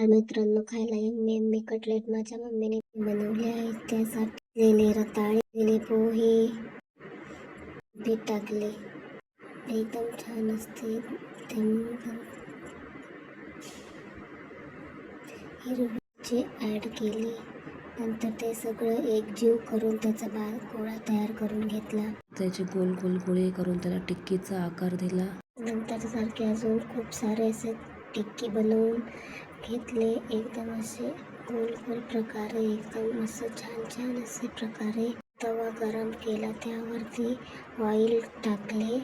मित्रांनो, खायला yummy yummy cutlet माझ्या मम्मीने बनवले आहेत. त्यासाठी लेले रताळे, लेले पोहे, पीठ टाकले. एकदम छान असते. हिरवी मिरची ॲड केली. नंतर ते सगळं एकजीव करून त्याचा गोळा तयार करून घेतला. त्याचे गोल गोल गोळे करून त्याला टिक्कीचा आकार दिला. नंतर सारखे अजून खूप सारे असे टिक्की बनवून घेतले. एकदम असे गोल गोल प्रकारे, एकदम असं छान छान असे प्रकारे तवा गरम केला. त्यावरती ऑइल टाकले.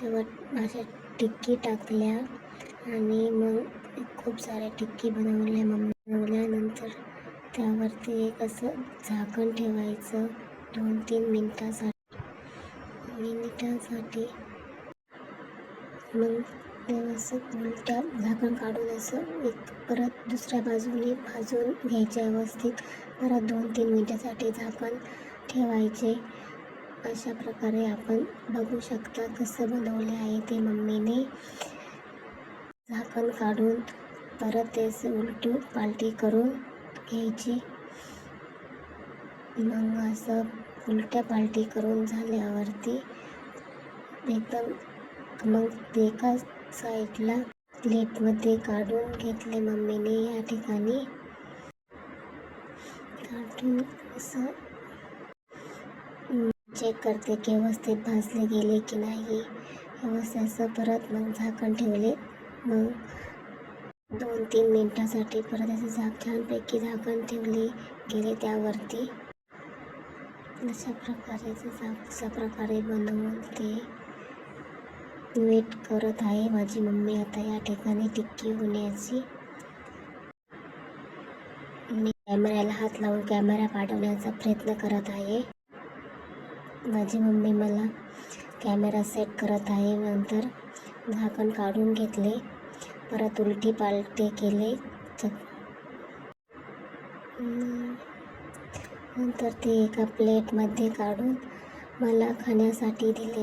तेव्हा अशा टिक्की टाकल्या आणि मग खूप साऱ्या टिक्की बनवल्या. बनवल्यानंतर त्यावरती एक असं झाकण ठेवायचं 2-3 मिनिटासाठी. मग ते असं उलट्या झाकण काढून असं एक परत दुसऱ्या बाजूने भाजून घ्यायचे व्यवस्थित. परत 2-3 मिनिटासाठी झाकण ठेवायचे. अशा प्रकारे आपण बघू शकता कसं बनवले आहे ते मम्मीने. झाकण काढून परत ते असं उलटी पालटी करून घ्यायची. मग असं उलट्या पालटी करून झाल्यावरती एकदम मग एका साईडला प्लेटमध्ये काढून घेतले मम्मीने. या ठिकाणी काढून असं चेक करते की व्यवस्थित भाजले गेले की नाही. व्यवस्थित असं परत मग झाकण ठेवले. मग 2-3 मिनिटासाठी परत असं छानपैकी झाकण ठेवले गेले त्यावरती. अशा प्रकारे बनवून ते वेट करत आहे माझी मम्मी आता या ठिकाणी टिक्की होण्याची. मी कॅमेऱ्याला हात लावून कॅमेरा पाठवण्याचा प्रयत्न करत आहे. माझी मम्मी मला कॅमेरा सेट करत आहे. नंतर झाकण काढून घेतले. परत उलटी पालटी केले. नंतर ते एका प्लेटमध्ये काढून मला खाण्यासाठी दिले.